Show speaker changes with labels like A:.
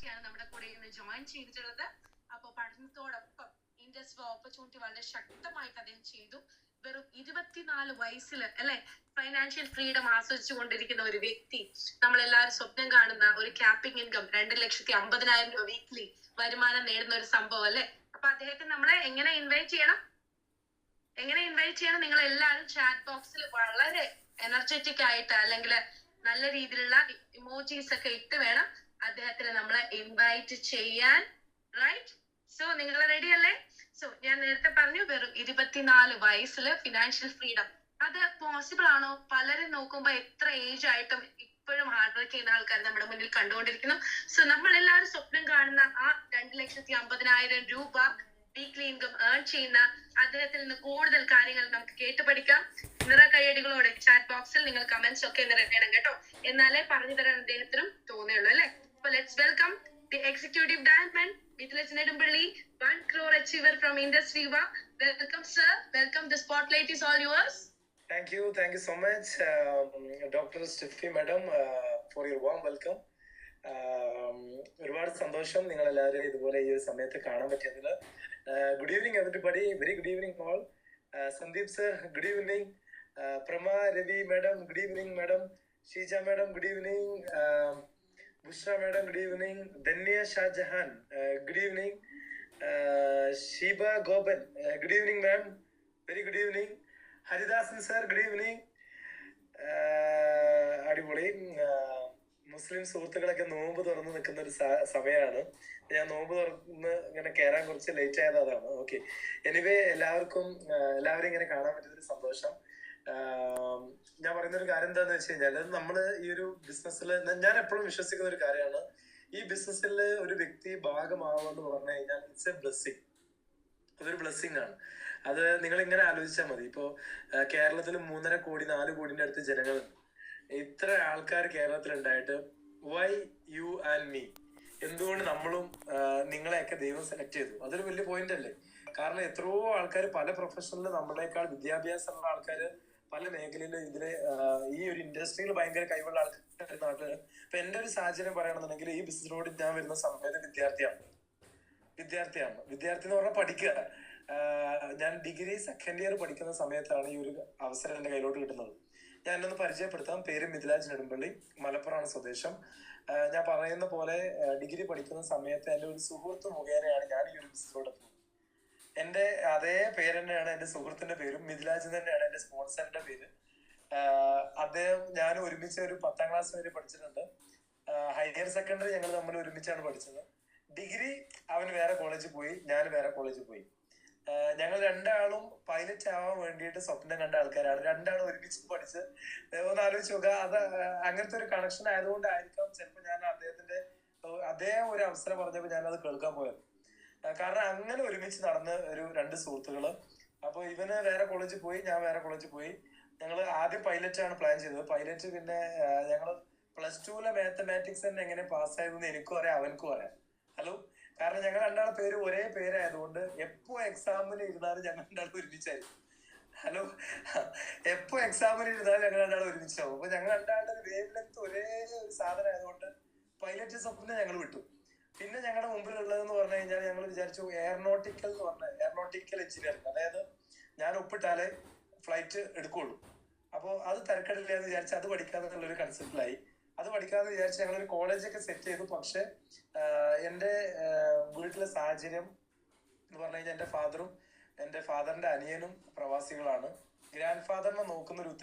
A: ഒക്കെയാണ് നമ്മുടെ കൂടെ ഇന്ന് ജോയിൻ ചെയ്തിട്ടുള്ളത്. അപ്പോൾ പഠനത്തോടൊപ്പം ഇൻഡസ്ട്രി ഓപ്പർച്യൂണിറ്റി വളരെ ശക്തമായിട്ട് അദ്ദേഹം ചെയ്തു. വെറും 24 വയസ്സിൽ അല്ലെ ഫൈനാൻഷ്യൽ ഫ്രീഡം ആസ്വദിച്ചു കൊണ്ടിരിക്കുന്ന ഒരു വ്യക്തി, നമ്മളെല്ലാവരും സ്വപ്നം കാണുന്ന ഒരു ക്യാപ്പിംഗ് ഇൻകം 2,50,000 രൂപ വീക്ക്ലി വരുമാനം നേടുന്ന ഒരു സംഭവം അല്ലെ. അപ്പൊ അദ്ദേഹത്തെ നമ്മളെ എങ്ങനെ ഇൻവൈറ്റ് ചെയ്യണം? നിങ്ങൾ എല്ലാവരും ചാറ്റ് ബോക്സിൽ വളരെ എനർജറ്റിക് ആയിട്ട് അല്ലെങ്കിൽ നല്ല രീതിയിലുള്ള ഇമോജീസ് ഒക്കെ ഇട്ട് വേണം അദ്ദേഹത്തിന് നമ്മളെ ഇൻവൈറ്റ് ചെയ്യാൻ. റൈറ്റ്? സോ നിങ്ങൾ റെഡി അല്ലേ? സോ ഞാൻ നേരത്തെ പറഞ്ഞു, വെറും 24 വയസ്സില് ഫിനാൻഷ്യൽ ഫ്രീഡം. അത് പോസിബിൾ ആണോ? പലരും നോക്കുമ്പോ എത്ര ഏജ് ആയിട്ടും ഇപ്പോഴും ഹാർഡ് വർക്ക് ചെയ്യുന്ന ആൾക്കാർ നമ്മുടെ മുന്നിൽ കണ്ടുകൊണ്ടിരിക്കുന്നു. സോ നമ്മൾ എല്ലാവരും സ്വപ്നം കാണുന്ന ആ 2,50,000 രൂപ വീക്ക്ലി ഇൻകം ഏൺ ചെയ്യുന്ന അദ്ദേഹത്തിൽ നിന്ന് കൂടുതൽ കാര്യങ്ങൾ നമുക്ക് കേട്ടു പഠിക്കാം. നിറ കയ്യടികളോടെ ചാറ്റ് ബോക്സിൽ നിങ്ങൾ കമന്റ്സ് ഒക്കെ നിറയ്ക്കണം കേട്ടോ. എന്നാലേ പറഞ്ഞു തരാൻ അദ്ദേഹത്തിനും തോന്നിയുള്ളൂ അല്ലെ. അപ്പൊ let's welcome the executive director Mithilajan Nedumbilli, 1 crore achiever from Indusviva. Welcome, sir. Welcome. The spotlight is all yours.
B: Thank you so much, Dr. Steffi Madam, for your warm welcome. ഒരുപാട് സന്തോഷം നിങ്ങൾ എല്ലാവരും ഇതുപോലെ ഈ ഒരു സമയത്ത് കാണാൻ പറ്റിയതിൽ. Good evening everybody, very good evening all. Sandeep sir, good evening. Prama Ravi madam, good evening madam. Sheeja madam, good evening. Bushra madam, good evening. Danya Shahjahan, good evening. Shiba Goban, good evening ma'am. Very good evening. Haridasan sir, good evening. അടിപൊളി. മുസ്ലിം സുഹൃത്തുക്കളൊക്കെ നോമ്പ് തുറന്ന് നിൽക്കുന്ന ഒരു സമയമാണ്. ഞാൻ നോമ്പ് തുറന്ന് ഇങ്ങനെ കയറാൻ കുറച്ച് ലേറ്റ് ആയത് അതാണ്. ഓക്കെ, എനിവേ എല്ലാവരും ഇങ്ങനെ കാണാൻ പറ്റുന്നൊരു സന്തോഷം. ഞാൻ പറയുന്ന ഒരു കാര്യം എന്താന്ന് വെച്ച് കഴിഞ്ഞാല്, നമ്മള് ഈ ഒരു ബിസിനസ്സിൽ ഞാൻ എപ്പോഴും വിശ്വസിക്കുന്ന ഒരു കാര്യമാണ്, ഈ ബിസിനസ്സിൽ ഒരു വ്യക്തി ഭാഗമാവുമെന്ന് പറഞ്ഞു കഴിഞ്ഞാൽ ഇറ്റ്സ് എ ബ്ലെസ്സിങ്. അതൊരു ബ്ലെസ്സിങ് ആണ്. അത് നിങ്ങൾ ഇങ്ങനെ ആലോചിച്ചാൽ മതി. ഇപ്പോ കേരളത്തിൽ 3.5 കോടി 4 കോടിന്റെ അടുത്ത് ജനങ്ങളുണ്ട്. ഇത്ര ആൾക്കാർ കേരളത്തിൽ ഉണ്ടായിട്ട് വൈ യു ആൻഡ് മീ, എന്തുകൊണ്ട് നമ്മളും നിങ്ങളെയൊക്കെ ദൈവം സെലക്ട് ചെയ്തു? അതൊരു വലിയ പോയിന്റ് അല്ലേ? കാരണം എത്രയോ ആൾക്കാർ പല പ്രൊഫഷനിൽ നമ്മളെക്കാൾ വിദ്യാഭ്യാസമുള്ള ആൾക്കാർ പല മേഖലയിലും ഈ ഒരു ഇൻഡസ്ട്രിയിൽ ഭയങ്കര കഴിവുള്ള ആൾക്കാർ നാട്ടില്. ഇപ്പൊ എന്റെ ഒരു സാഹചര്യം പറയണമെന്നുണ്ടെങ്കിൽ, ഈ ബിസിനസ്സിനോട് ഞാൻ വരുന്ന സമയത്ത് വിദ്യാർത്ഥി എന്ന് പറഞ്ഞാൽ പഠിക്കുക. ഞാൻ ഡിഗ്രി സെക്കൻഡ് ഇയർ പഠിക്കുന്ന സമയത്താണ് ഈ ഒരു അവസരം എന്റെ കയ്യിലോട്ട് കിട്ടുന്നത്. ഞാൻ എന്നൊന്ന് പരിചയപ്പെടുത്താം. പേര് മിഥിലാജ് നെടുമ്പള്ളി, മലപ്പുറമാണ് സ്വദേശം. ഞാൻ പറയുന്ന പോലെ ഡിഗ്രി പഠിക്കുന്ന സമയത്ത് എന്റെ ഒരു സുഹൃത്ത് മുഖേനയാണ് ഞാൻ ഈ ഒരു ബിസിനസ്സിലോട്ട് എത്തുന്നത്. എന്റെ അതേ പേര് തന്നെയാണ് എന്റെ സുഹൃത്തിന്റെ പേരും, മിഥിലാജ് തന്നെയാണ് എന്റെ സ്പോൺസറിന്റെ പേര്. അദ്ദേഹം ഞാൻ ഒരുമിച്ച് ഒരു 10ാം ക്ലാസ് വരെ പഠിച്ചിട്ടുണ്ട്. ഹയർ സെക്കൻഡറി ഞങ്ങൾ തമ്മിൽ ഒരുമിച്ചാണ് പഠിച്ചത്. ഡിഗ്രി അവൻ വേറെ കോളേജിൽ പോയി, ഞാൻ വേറെ കോളേജിൽ പോയി. ഞങ്ങൾ രണ്ടാളും പൈലറ്റ് ആവാൻ വേണ്ടിയിട്ട് സ്വപ്നം കണ്ട ആൾക്കാരാണ്. രണ്ടാളും ഒരുമിച്ച് പഠിച്ച് ഒന്ന് ആലോചിച്ച് നോക്കുക. അത് അങ്ങനത്തെ ഒരു കണക്ഷൻ ആയതുകൊണ്ടായിരിക്കാം ചിലപ്പോൾ ഞാൻ അദ്ദേഹം ഒരു അവസരം പറഞ്ഞപ്പോൾ ഞാൻ അത് കേൾക്കാൻ പോയത്. കാരണം അങ്ങനെ ഒരുമിച്ച് നടന്ന് ഒരു 2 സുഹൃത്തുക്കള്. അപ്പൊ ഇവന് വേറെ കോളേജിൽ പോയി, ഞാൻ വേറെ കോളേജിൽ പോയി. ഞങ്ങള് ആദ്യം പൈലറ്റ് ആണ് പ്ലാൻ ചെയ്തത്. പൈലറ്റ് പിന്നെ ഞങ്ങള് +2 മാത്തമാറ്റിക്സ് തന്നെ എങ്ങനെ പാസ്സായതെന്ന് എനിക്കും അറിയാം, അവനക്കും അറിയാം. ഹലോ, കാരണം ഞങ്ങൾ രണ്ടാളുടെ പേര് ഒരേ പേരായതുകൊണ്ട് എപ്പോ എക്സാമിന് ഇരുന്നാലും ഞങ്ങൾ രണ്ടാളും ഒരുമിച്ചായിരുന്നു. ഹലോ, എപ്പോ എക്സാമിന് ഇരുന്നാലും ഞങ്ങൾ രണ്ടാളും ഒരുമിച്ചാവും. അപ്പൊ ഞങ്ങൾ രണ്ടാളുടെ വേവ് ലെങ്ത് ഒരേ ഒരു സാധനം ആയതുകൊണ്ട് പൈലറ്റ് സ്വപ്നം ഞങ്ങൾ വിട്ടു. പിന്നെ ഞങ്ങളുടെ മുമ്പിലുള്ളതെന്ന് പറഞ്ഞു കഴിഞ്ഞാൽ ഞങ്ങൾ വിചാരിച്ചു എയറോനോട്ടിക്കൽ എഞ്ചിനീയറിംഗ്, അതായത് ഞാൻ ഒപ്പിട്ടാലേ ഫ്ലൈറ്റ് എടുക്കുള്ളൂ. അപ്പോൾ അത് തിരക്കടില്ല എന്ന് വിചാരിച്ച് അത് പഠിക്കാന്നുള്ളൊരു കൺസെപ്റ്റിലായി. അത് പഠിക്കാന്ന് വിചാരിച്ച് ഞങ്ങളൊരു കോളേജൊക്കെ സെറ്റ് ചെയ്തു. പക്ഷെ എൻ്റെ വീട്ടിലെ സാഹചര്യം എന്ന് പറഞ്ഞു കഴിഞ്ഞാൽ എൻ്റെ ഫാദറും എൻ്റെ ഫാദറിന്റെ അനിയനും പ്രവാസികളാണ്. ഗ്രാൻഡ് ഫാദറിനെ നോക്കുന്ന ഒരു